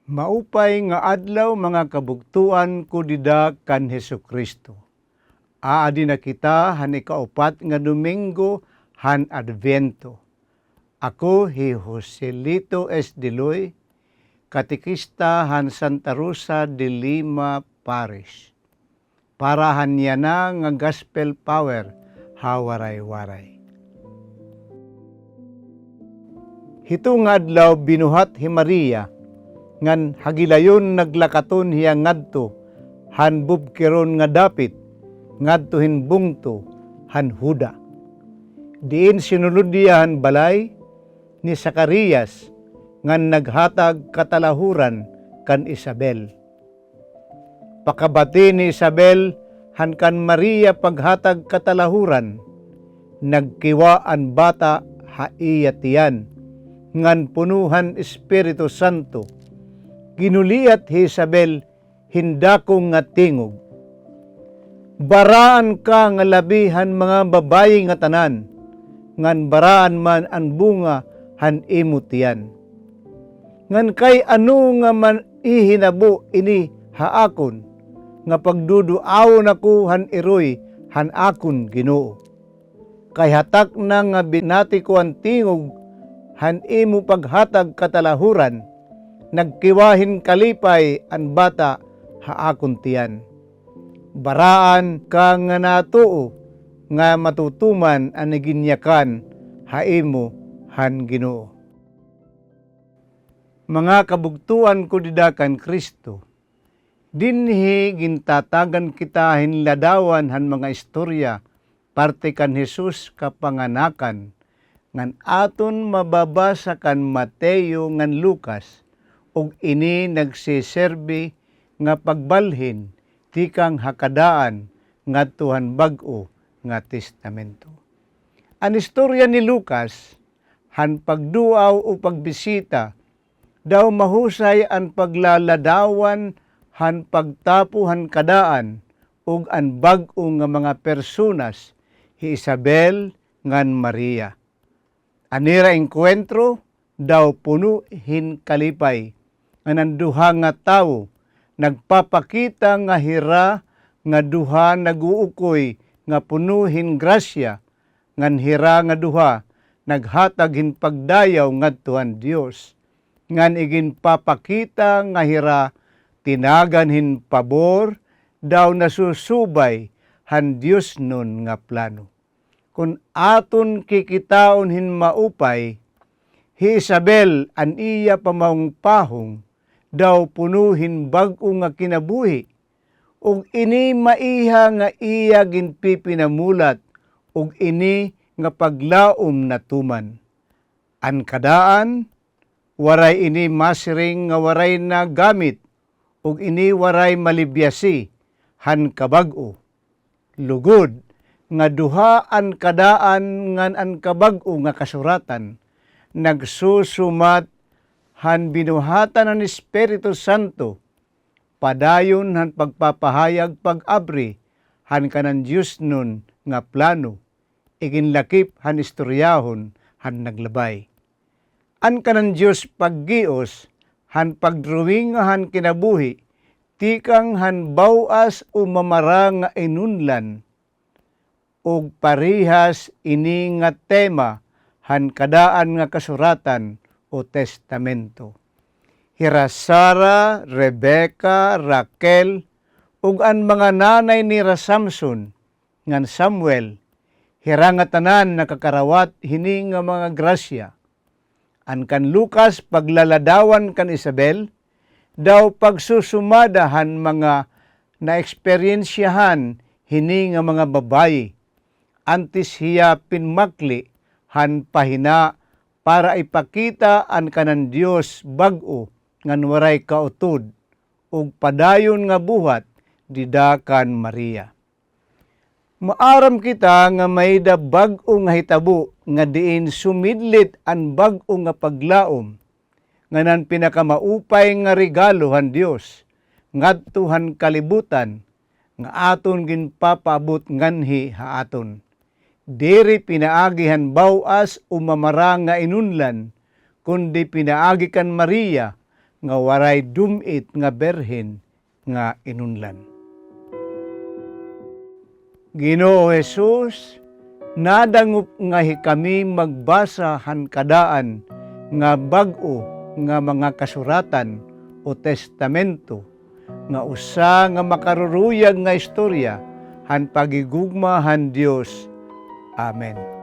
Maupay nga adlaw mga kabugtuan ko dida kan Hesukristo. Aadi na kita han ikaupat nga Domingo han Advento. Ako hi Joselito S. Diloy, katikista han Santa Rosa de Lima Parish. Para hanya na nga gospel power hawaray-waray. Hito nga adlaw binuhat hi Maria, ngan hagilayon naglakaton hiya ngadto han bubkeron nga dapit ngadto hin bungto han Huda. Diin sinulod diya han balay ni Zacarias ngan naghatag katalahuran kan Isabel. Pakabati ni Isabel han kan Maria paghatag katalahuran, nagkiwa ang bata haiya tiyan ngan punuhan Espiritu Santo. Ginuliat hi Isabel hindakong nga tingog. Baraan ka nga labihan mga babayi nga tanan, ngan baraan man ang bunga han imutian. Ngan kay ano nga man ihinabo ini haakon, nga pagduduawon ako han iroy han akon Ginoo. Kay hatak na nga binati ko ang tingog han imo paghatag katalahuran, nagkiwahin kalipay ang bata haakon tiyan. Baraan ka nga natuo nga matutuman ang naginyakan haimo han Ginoo. Mga kabugtuan ko didakan Kristo, dinhi gintatagan kita hinladawan han mga istorya parte kan Jesus kapanganakan, ngan aton mababasa kan Mateo ngan Lucas, ug ini nagsiserbi nga pagbalhin tikang hakadaan ngadto han bag-o nga testamento. Ang istorya ni Lucas han pagduaw o pagbisita daw mahusay ang paglaladawan han pagtapo han kadaan ug ang bag-o nga mga personas hi Isabel ngan Maria. Anira engkwentro daw puno hin kalipay nga duha nga tawo nagpapakita nga hira nga duha naguukoy nga punuhin grasya ngan hira nga duha naghatag hin pagdayaw ngadto han Dios ngan igin papakita nga hira tinagan hin pabor daw nasusubay han Dios nun nga plano. Kun aton kikitaon hin maupay, hi Isabel an iya pamangpahong daw punuhin bag-o nga kinabuhi, ug ini maiha nga iya ginpipinamulat, ug ini nga paglaom natuman. An kadaan, waray ini masiring nga waray na gamit, ug ini waray malibyasi, han kabag-o. Lugod, nga duha an kadaan ngan an kabag-o nga kasuratan, nagsusumat han binuhatan ng Espiritu Santo, padayon han pagpapahayag pag-abri, han kanan Diyos nun nga plano, iginlakip han istoryahon han naglabay. An kanan Diyos paggios, han pagdruwing han kinabuhi, tikang han bawas o mamara nga inunlan, ug parihas ini nga tema han kadaan nga kasuratan o testamento. Hira Sara, Rebecca, Raquel, ug ang mga nanay ni Samson, ngan Samuel, hira nga tanan nakakarawat hini nga mga grasya. An kan Lucas paglaladawan kan Isabel, daw pagsusumadahan mga na-eksperyensyahan hini nga mga babayi, antes hiya pinmakli han pahina para ipakita an kanan Dios bag-o ngan waray kautod ug padayon nga buhat didakan Maria. Maaram kita nga may da bag-o nga hitabo nga diin sumidlit an bag-o nga paglaom nga nan pinakamaupay nga regalo han Dios ngadto han kalibutan nga aton ginpapaabot nganhi haaton. Diri pinaagihan bawas o mamara nga inunlan, kundi pinaagi kan Maria nga waray dumit nga berhen nga inunlan. Ginoo Jesus, nadangup nga kami magbasa han kadaan nga bag-o nga mga kasuratan o testamento nga usa nga makaruruyag nga istorya han pagigugma han Dios. Amen.